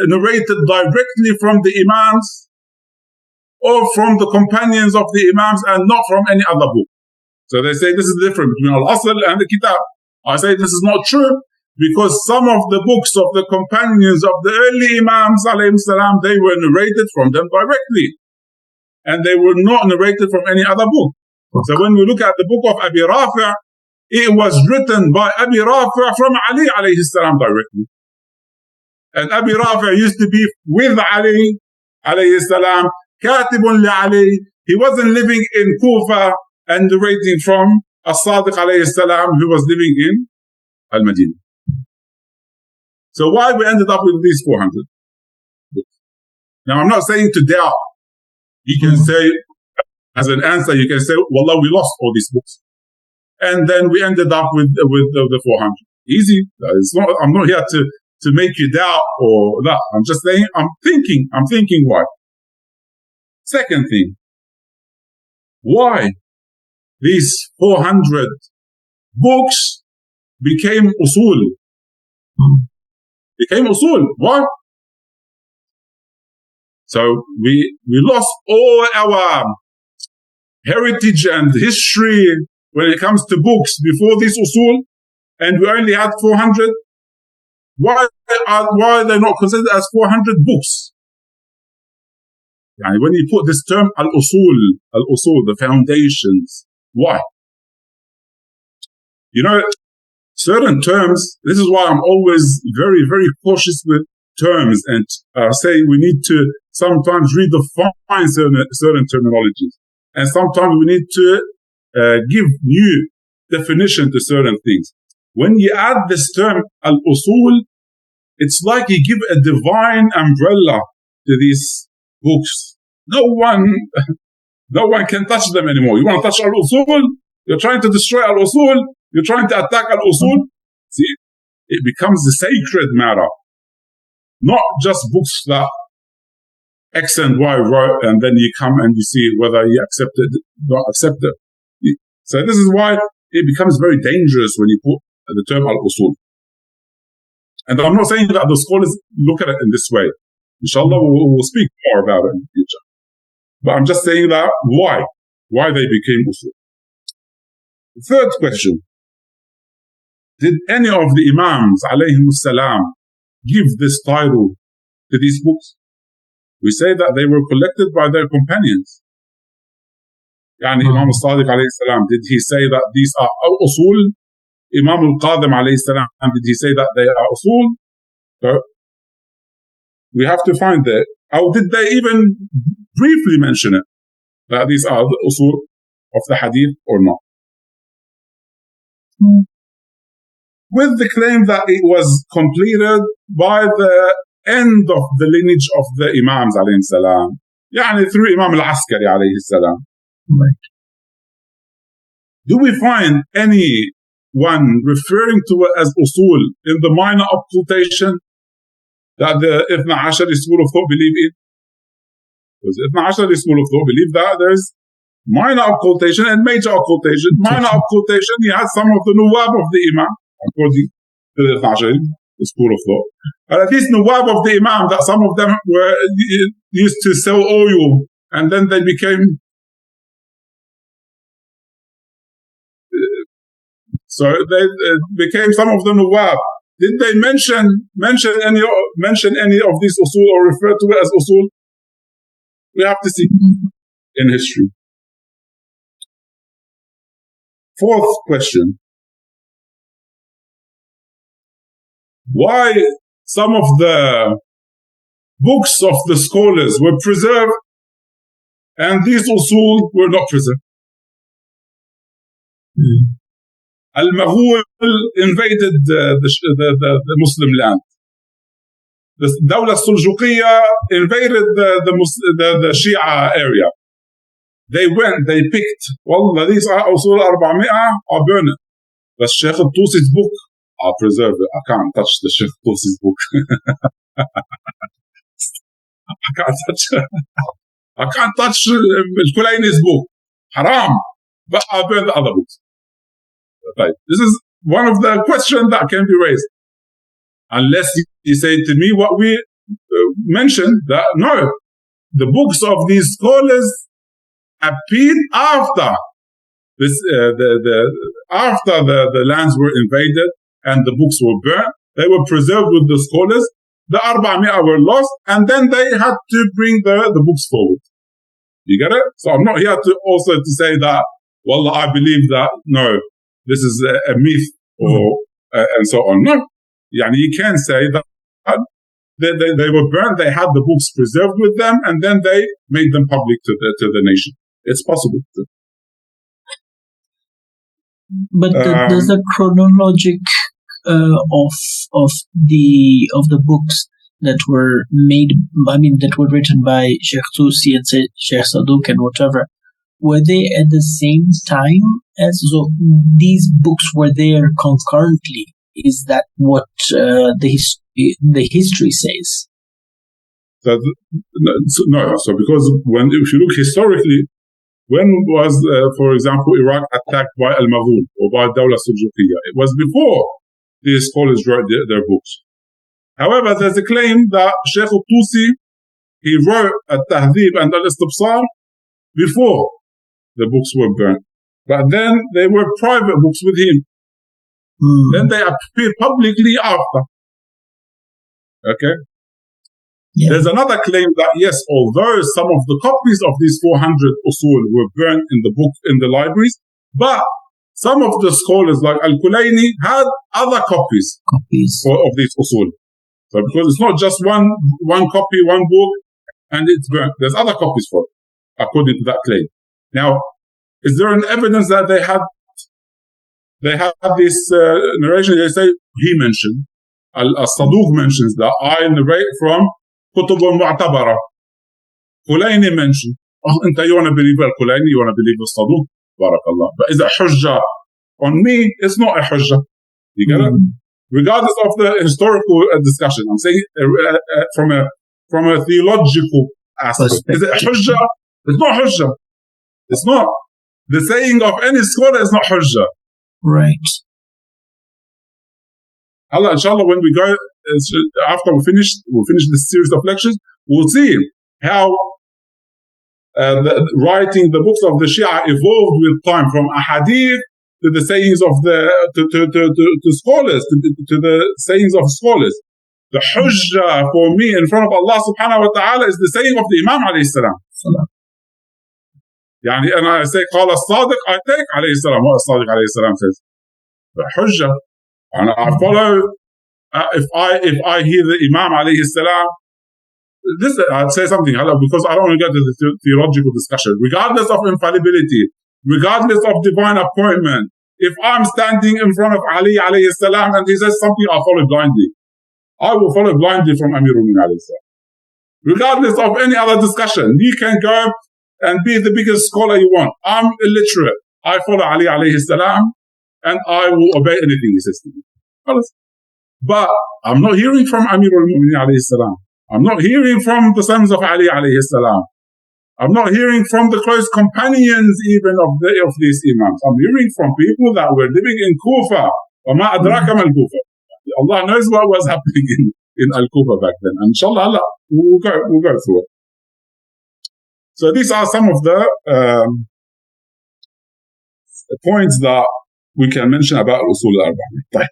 Speaker 1: narrated directly from the Imams or from the companions of the Imams and not from any other book. So they say this is different between Al-Asl and the Kitab. I say this is not true because some of the books of the companions of the early Imams, alayhim salam, they were narrated from them directly. And they were not narrated from any other book. So when we look at the book of Abi Rafi', it was written by Abi Rafi' from Ali alayhi salam directly. And Abi Rafi' used to be with Ali alayhi salam, katibun li Ali. He wasn't living in Kufa and narrating from As-Sadiq alayhi salam, who was living in Al-Madinah. So why we ended up with these 400 books? Now I'm not saying to doubt. You can say, as an answer, you can say, wallah, we lost all these books. And then we ended up with the 400. Easy. I'm not here to make you doubt or that. I'm just saying, I'm thinking why. Second thing, why these 400 books became usul? Why? So we lost all our heritage and history when it comes to books before this usul, and we only had 400. Why are they not considered as 400 books? When you put this term al-usul, the foundations, why? Certain terms, this is why I'm always very, very cautious with terms, and say we need to sometimes redefine certain terminologies. And sometimes we need to give new definition to certain things. When you add this term al-usul, it's like you give a divine umbrella to these books. No one can touch them anymore. You want to touch al-usul? You're trying to destroy al-usul? You're trying to attack al-usul? See, it becomes a sacred matter. Not just books that X and Y wrote, and then you come and you see whether you accept it or not accept it. So this is why it becomes very dangerous when you put the term al-usul. And I'm not saying that the scholars look at it in this way. Inshallah, we'll speak more about it in the future. But I'm just saying that why they became usul. Third question. Did any of the Imams, alayhimus salam, give this title to these books? We say that they were collected by their companions. Yani Imam al-Sadiq alayhi salam, did he say that these are usul? Imam al-Qadim alayhi salam, did he say that they are usul? So we have to find that. Or did they even briefly mention it, that these are the usul of the hadith or not? With the claim that it was completed by the end of the lineage of the Imams alayhi salam. Yani through Imam al-Askari alayhi salam.
Speaker 2: Right.
Speaker 1: Do we find anyone referring to it as usul in the minor occultation that the Ithna Ashari school of thought believe in? Because Ithna Ashari school of thought believe that there's minor occultation and major occultation. Minor occultation, you had some of the nuwab of the Imam, according to the Ithna Ashari school of thought. But at least nuwab of the Imam, that some of them were used to sell oil, and then they became... So they became some of the nuwab. Did they mention any of these usul or refer to it as usul? We have to see in history. Fourth question. Why some of the books of the scholars were preserved and these usul were not preserved? Al-Maghul invaded the Muslim land. The Dawla Suljuqiyya invaded the Shia area. They went, they picked, Wallah, these are usul 400 are burning. But Sheikh al-Tusi's book, I'll preserve it. I can't touch the Sheikh al-Tusi's book. I can't touch al-Kulayni's book. Haram. But I'll burn the other books. Right. This is one of the questions that can be raised. Unless you say to me what we mentioned, that no, the books of these scholars appeared after this, after the lands were invaded and the books were burnt. They were preserved with the scholars. The 400 were lost, and then they had to bring the books forward. You get it? So I'm not here to also to say that, well, I believe that, no, this is a myth or and so on. No. Yani you can say that they were burnt, they had the books preserved with them, and then they made them public to the nation. It's possible.
Speaker 2: But does the chronologic of the books that were made, that were written by Sheikh Tusi and Sheikh Saduq and whatever, were they at the same time as, so these books were there concurrently? Is that what the history says?
Speaker 1: No. So because if you look historically, when was, for example, Iraq attacked by Al-Maghul or by Dawla Suljuqiyya? It was before these scholars wrote their books. However, there's a claim that Sheikh al-Tusi, he wrote Al-Tahdhib and Al-Istibsar before the books were burnt. But then they were private books with him. Then they appeared publicly after. Okay? Yeah. There's another claim that yes, although some of the copies of these 400 usul were burnt in the libraries, but some of the scholars like Al-Kulayni had other copies of these usul. So because it's not just one copy, one book, and it's burnt. There's other copies for it, according to that claim. Now, Is there an evidence that they have this narration? They say he mentioned, Al-Saduq mentions that I narrate from Kutub al-Mu'tabara. Kulaini mentioned. You want to believe Al-Kulaini, you want to believe Al-Saduq. Barakallah. But is it hujjah on me? It's not a hujjah. You get it? Regardless of the historical discussion, I'm saying from a theological aspect. Is it hujjah? It's not hujjah. It's not. The saying of any scholar is not hujjah.
Speaker 2: Right.
Speaker 1: Allah, inshallah, when we go, after we'll finish this series of lectures, we'll see how writing the books of the Shia evolved with time from ahadith to the sayings of to scholars, to the sayings of scholars. The hujjah for me in front of Allah subhanahu wa ta'ala is the saying of the Imam alayhi salam. Yani, and I say, قال الصادق, I take alayhi salam, what الصادق alayhi salam says. The hujjah. And I follow, if I hear the Imam alayhi salam, I'd say something, because I don't want to get to the theological discussion. Regardless of infallibility, regardless of divine appointment, if I'm standing in front of Ali alayhi salam and he says something, I'll follow blindly. I will follow blindly from Amirul Mu'minin alayhi salam. Regardless of any other discussion, you can go and be the biggest scholar you want. I'm illiterate. I follow Ali alayhi salam and I will obey anything he says to me. But I'm not hearing from Amirul Mu'minin alayhi salam. I'm not hearing from the sons of Ali alayhi salam. I'm not hearing from the close companions even of these Imams. I'm hearing from people that were living in Kufa. وَمَا أَدْرَاكَ مَا الْكُوفَةِ. Allah knows what was happening in Al-Kufa back then. And inshallah, Allah, we'll go through it. So these are some of the points that we can mention about الأصول الأربعمائة. طيب,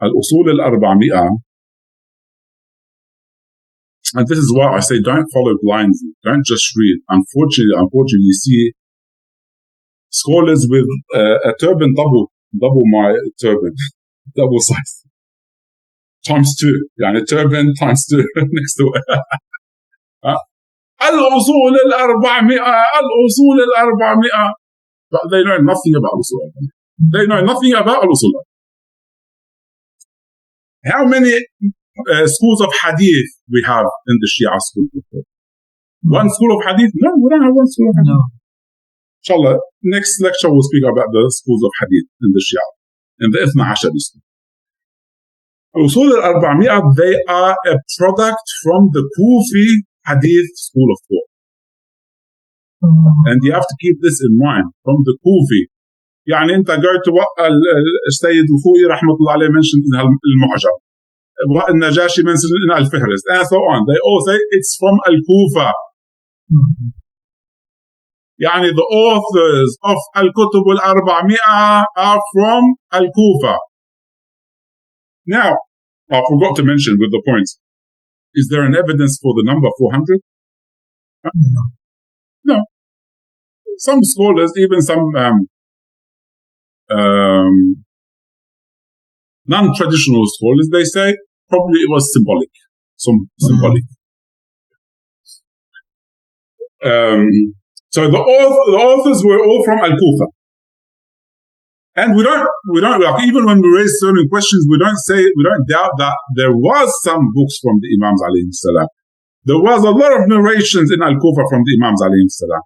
Speaker 1: الأصول الأربعمائة, and this is why I say don't follow blindly. Don't just read. Unfortunately, you see scholars with a turban double my turban, double size, times 2. يعني turban times 2 next to it. الأصول الأربعمائة. But they know nothing about الأصول الأربعمائة. They know nothing about الأصول الأربعمائة. How many schools of hadith we have in the Shia school? One school of hadith? No, we don't have one school of hadith. No. Inshallah, next lecture we'll speak about the schools of hadith in the Shia, in the Ithna Ashari school. Usul al-Arba'mi'ah, they are a product from the Kufi hadith school of thought. And you have to keep this in mind, from the Kufi. يعني أنت go to what السيد الخوئي رحمة الله عليه mentioned in المعجم. What النجاشي mentioned in Al-Fihris, and so on. They all say it's from Al-Kufa. يعني the authors of Al-Kutub al-Arba'mi'ah are from Al-Kufa. Now, I forgot to mention with the points. Is there an evidence for the number 400? No. Some scholars, even some non-traditional scholars, they say probably it was symbolic. Symbolic. So the authors were all from Al-Kufa. And we don't like, even when we raise certain questions, we don't doubt that there was some books from the Imams alayhi salam. There was a lot of narrations in Al-Kufa from the Imams alayhi salam.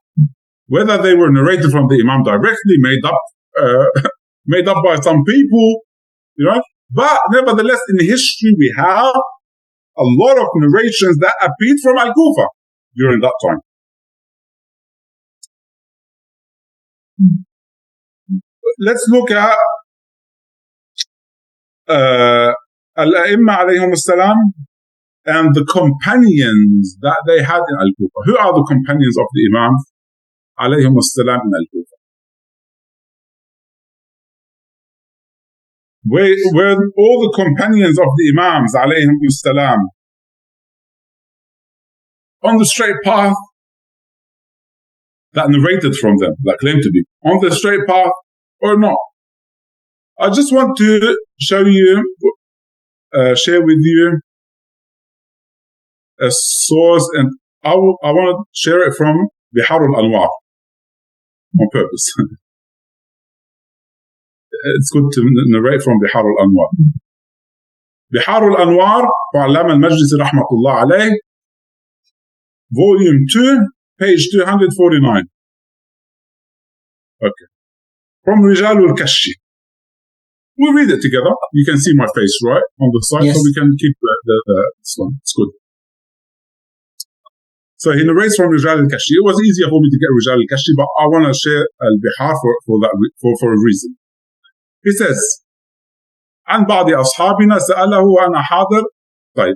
Speaker 1: Whether they were narrated from the Imam directly, made up by some people, but nevertheless in history we have a lot of narrations that appeared from Al-Kufa during that time. Let's look at Al-A'imma alayhum as-salam and the companions that they had in Al-Kufa. Who are the companions of the Imams alayhum as-salam in Al-Kufa? Were all the companions of the Imams alayhim as-salam on the straight path that narrated from them, that claimed to be on the straight path, or not? I just want to show you, share with you a source, and I want to share it from Bihar al-Anwar. on purpose. It's good to narrate from Bihar al-Anwar. Bihar al-Anwar, Allama al-Majlisi rahmatullah alayh, volume 2, page 249. Okay. From Rijal al-Kashi. We'll read it together. You can see my face, right, on the side,
Speaker 2: yes.
Speaker 1: So we can keep this one. It's good. So he narrates from Rijal al-Kashi. It was easier for me to get Rijal al-Kashi, but I want to share al-Bihar for a reason. He says, عن بعض أصحابنا سأله وأنا حاضر. طيب.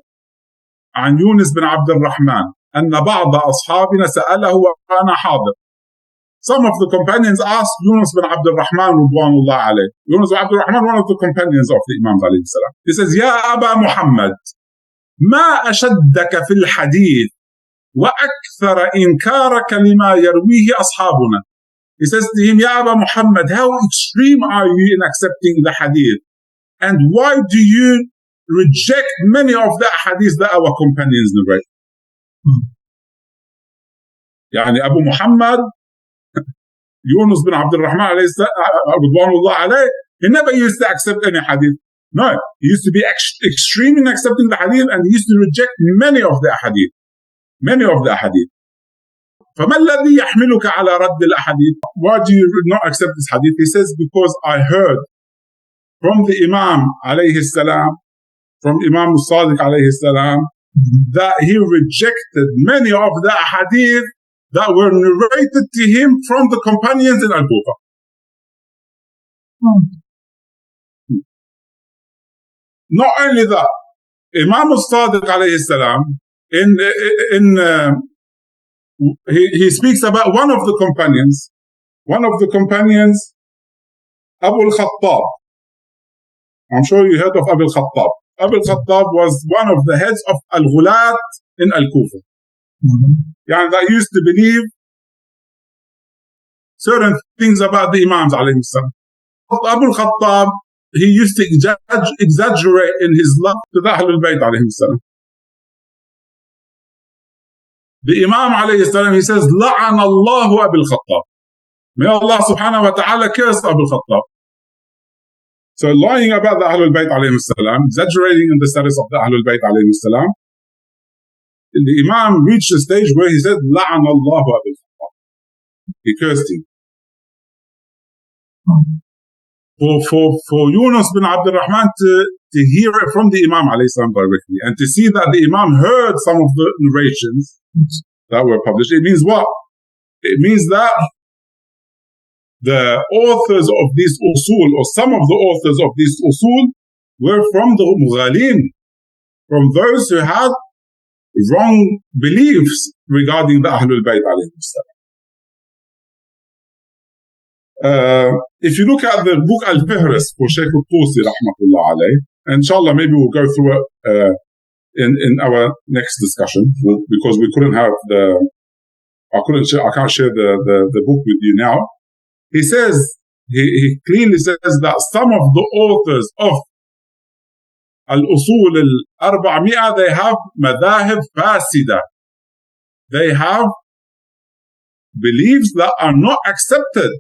Speaker 1: عن يونس بن عبد الرحمن أن بعض أصحابنا سأله وأنا حاضر. Some of the companions asked Yunus bin Abdul Rahman Ridwanullah alayh. Yunus bin Abdul Rahman, one of the companions of the Imams alayhi salam. He says, يا أبا محمد ما أشدك في الحديث وأكثر إنكارك لما يرويه أصحابنا. He says to him, يا أبا محمد, how extreme are you in accepting the hadith? And why do you reject many of the hadiths that our companions narrate? يعني أبو محمد Yunus bin Abdul Rahman Ridwanullah alayh, he never used to accept any hadith. No, he used to be extreme in accepting the hadith, and he used to reject many of the hadith. Many of the hadith. فَمَا الَّذِي يَحْمِلُكَ عَلَى رَدِّ الْأَحَادِيثِ? Why do you not accept this hadith? He says, because I heard from the Imam alayhi salam, from Imam al-Sadiq alayhi salam, that he rejected many of the hadith that were narrated to him from the companions in Al-Kufa. Not only that, Imam al-Sadiq alayhi salam, he speaks about one of the companions, Abu al-Khattab. I'm sure you heard of Abu al-Khattab. Abu al-Khattab was one of the heads of Al-Ghulat in Al-Kufa. That used to believe certain things about the Imams alayhi salam. Abu al-Khattab, he used to exaggerate in his love to the Ahlul Bayt alayhi salam. The Imam alayhi salam, he says, لَعَنَ اللَّهُ Abu al-Khattab. May Allah subhanahu wa ta'ala curse Abu al-Khattab. So lying about the Ahlul Bayt alayhi salam, exaggerating in the status of the Ahlul Bayt alayhi salam, the Imam reached a stage where he said, لَعَنَ اللَّهُ Abu al-Khattab. He cursed him. For Yunus bin Abdul Rahman to hear it from the Imam alayhi salam directly, and to see that the Imam heard some of the narrations that were published, it means what? It means that the authors of these usul, or some of the authors of these usul, were from the mughalin, from those who had wrong beliefs regarding the Ahlul Bayt alayhi salam. If you look at the book Al-Fihris for Sheikh al-Tusi rahmatullah alayh, inshallah maybe we'll go through it in our next discussion, because we couldn't have I can't share the book with you now. He says, he clearly says that some of the authors of Al-Usul al-400, they have madahib fasida. They have beliefs that are not accepted.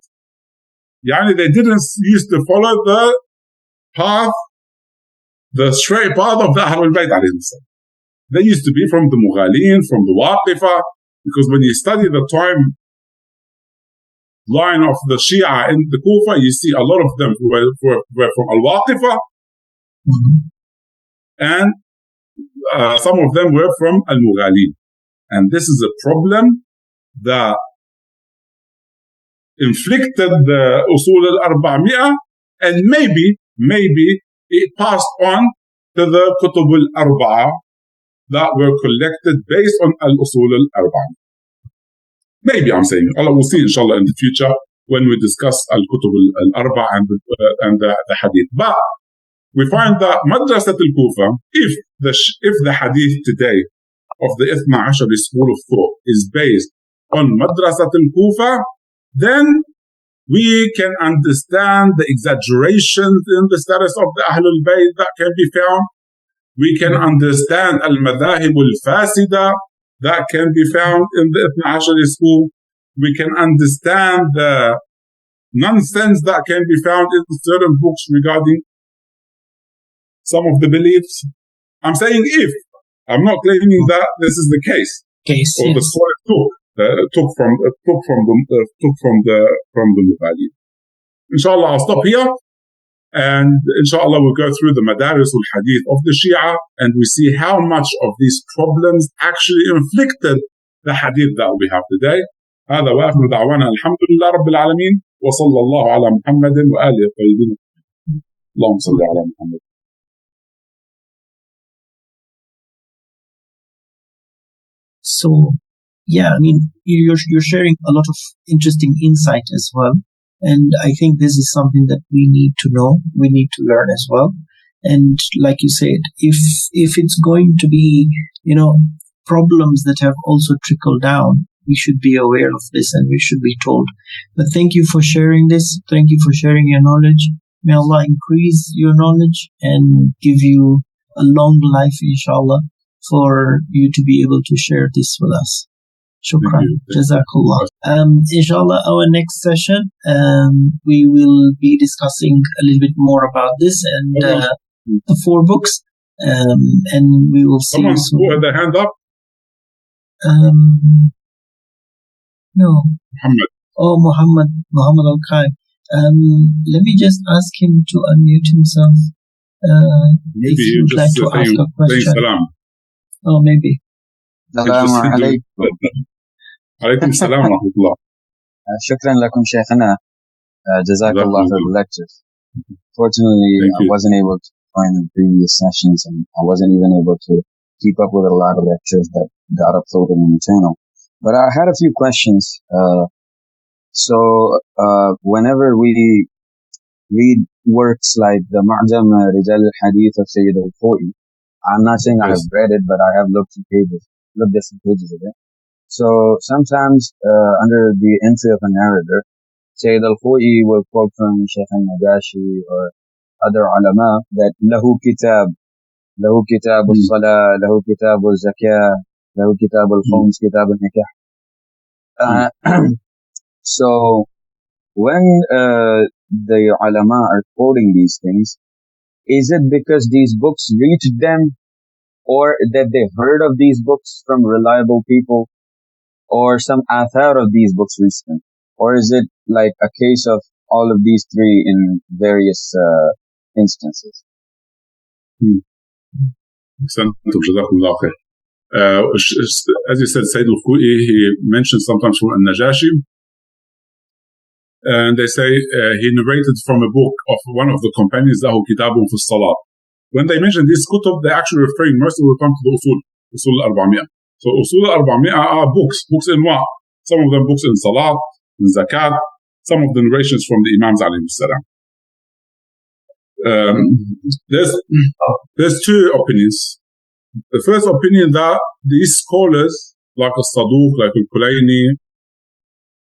Speaker 1: They didn't used to follow the path, the straight path of the Ahlul Bayt alayhi salam. They used to be from the Mughalin, from the Waqifa, because when you study the time line of the Shia in the Kufa, you see a lot of them were from Al-Waqifa, and some of them were from Al-Mughalin. And this is a problem that inflicted the Usul al-400, and maybe it passed on to the Kutub al-4 that were collected based on al-Usul al-400. Maybe I'm saying, Allah will see inshallah in the future when we discuss al-Kutub al-4 and the hadith. But we find that Madrasat al-Kufa, if the hadith today of the Ithna Ashari school of thought is based on Madrasat al-Kufa, then we can understand the exaggerations in the status of the Ahlul Bayt that can be found. We can understand al-madahib al-fasida that can be found in the Ithna Ashari school. we can understand the nonsense that can be found in certain books regarding some of the beliefs. I'm saying if. I'm not claiming that this is the case. Or the scholars took from the Mubali. Inshallah, I'll stop here. And inshallah, we'll go through the Madaris al-Hadith of the Shia, and we see how much of these problems actually inflicted the Hadith that we have today. هذا وآخر دعوانا الحمد لله رب العالمين وصلى الله على محمد وآله الطيبين اللهم صل على محمد.
Speaker 2: So, yeah, I mean, you're sharing a lot of interesting insight as well. And I think this is something that we need to know, we need to learn as well. And like you said, if it's going to be, problems that have also trickled down, we should be aware of this and we should be told. But thank you for sharing this. Thank you for sharing your knowledge. May Allah increase your knowledge and give you a long life, inshallah, for you to be able to share this with us. Shukran. Jazakallah. Inshallah, our next session, we will be discussing a little bit more about this and the 4 books. And we will see.
Speaker 1: Someone put their hand up.
Speaker 2: No.
Speaker 1: Muhammad.
Speaker 2: Oh, Muhammad Al-Kai. Let me just ask him to unmute himself.
Speaker 1: Maybe
Speaker 2: if you'd like to ask a question.
Speaker 1: Salam.
Speaker 2: Oh, maybe.
Speaker 3: السلام عليكم.
Speaker 1: عليكم السلام ورحمة الله.
Speaker 3: شكرا لكم شيخنا. جزاك الله for the lectures. Fortunately, I wasn't able to find the previous sessions, and I wasn't even able to keep up with a lot of lectures that got uploaded on the channel. But I had a few questions. So whenever we read works like the Mu'jam Rijal al-Hadith of Sayyid al-Khoi, I'm not saying I have read it, but I have looked at some pages of it. So sometimes under the entry of a narrator, Sayyid al-Khoi will quote from Sheikh al-Najashi or other ulama that lahu kitab al-salah, lahu kitab al-zakah, lahu kitab al-khums, kitab al-nikah. So when the ulama are quoting these things, is it because these books reached them, or that they heard of these books from reliable people, or some athar of these books reached them? Or is it like a case of all of these 3 in various instances?
Speaker 1: As you said, Sayyid al-Khoi, he mentioned sometimes from al-Najashi, and they say he narrated from a book of one of the companions, lahu kitabun fi salat. When they mention these kutub, they're actually referring most of the time to the usul al-400. So usul al-400 are books in what? Some of them books in salat, in zakat, some of the narrations from the Imams alayhi salam. There's 2 opinions. The first opinion that these scholars, like al-Saduq, like al-Kulayni,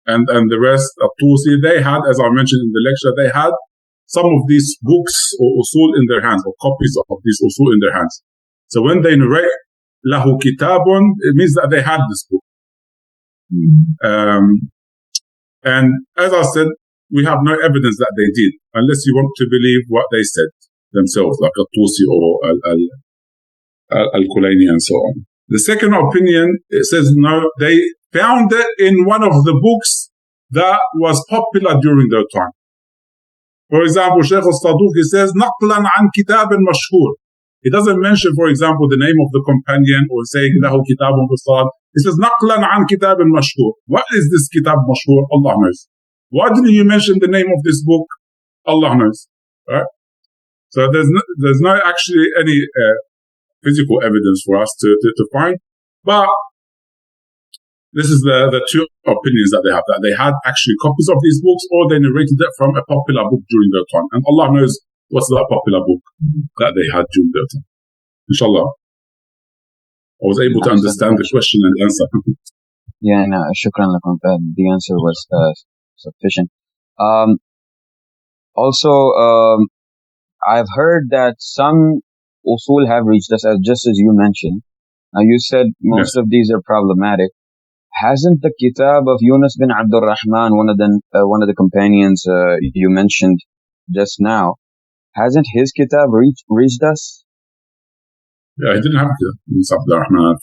Speaker 1: and the rest of Tusi, they had, as I mentioned in the lecture, they had some of these books or usul in their hands, or copies of these usul in their hands. So when they narrate lahu kitabun, it means that they had this book. And as I said, we have no evidence that they did, unless you want to believe what they said themselves, like al-Tusi or al-Kulayni and so on. The second opinion, it says no, they found it in one of the books that was popular during their time. For example, Sheikh al-Saduq, he says نقلا عن كتاب مشهور. He doesn't mention, for example, the name of the companion or saying له كتاب بالصلاة. He says نقلا عن كتاب مشهور. What is this kitab mashhur? Allah knows. Why didn't you mention the name of this book? Allah knows. Right? So there's no actually any physical evidence for us to find. But this is the 2 opinions that they have, that they had actually copies of these books, or they narrated it from a popular book during their time. And Allah knows what's that popular book that they had during their time. Inshallah, I was able to understand the question and answer.
Speaker 3: Yeah, no, shukran lakum. The answer was sufficient. Also, I've heard that some usul have reached us, just as you mentioned. Now, you said most of these are problematic. hasn't the kitab of Yunus bin Abdul Rahman, one of the companions you mentioned just now, hasn't his kitab reached us?
Speaker 1: Yeah, he didn't have Yunus Abdul Rahman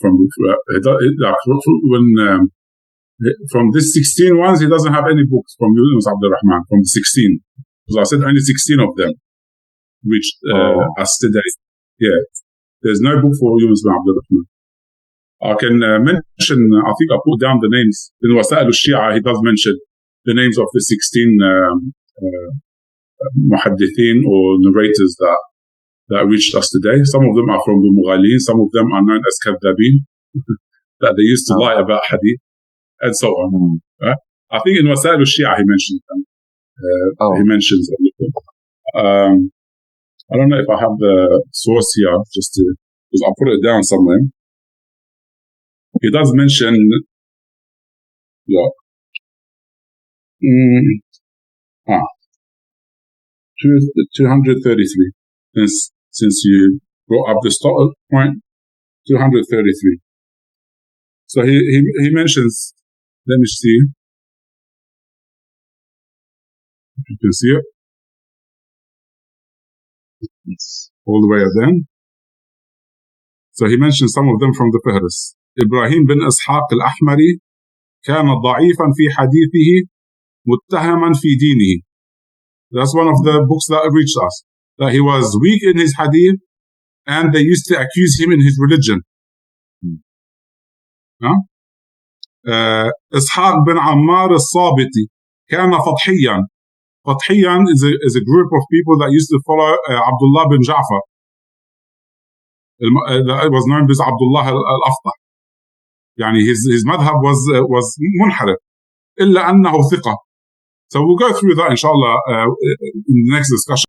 Speaker 1: from this 16 ones. He doesn't have any books from Yunus Abdul Rahman from the 16, because I said only 16 of them reached us today. Yeah, there's no book for Yunus bin Abdul Rahman. I can mention, I think I put down the names in Wasa'il al-Shia. He does mention the names of the 16 muhaddithin or narrators that reached us today. Some of them are from the Mughalin, some of them are known as Kadhabin, that they used to lie about hadith, and so on. Right? I think in Wasa'il al-Shia he mentioned them. He mentions everything. I don't know if I have the source here, because I'll put it down somewhere. He does mention, 233. Since you brought up the start point, 233. So he mentions, let me see if you can see it. It's all the way at the end. So he mentions some of them from the Fihris. إبراهيم بن إسحاق الأحمري كان ضعيفا في حديثه متهما في دينه. That's one of the books that reached us. That he was weak in his hadith and they used to accuse him in his religion. إسحاق بن عمار الصابتي كان فضحيا. Fadhiyan is a group of people that used to follow Abdullah bin Ja'far. It was known as Abdullah al-Afdah. يعني his madhab was munharif إلا أنه ثقة. So we'll go through that inshallah in the next discussion.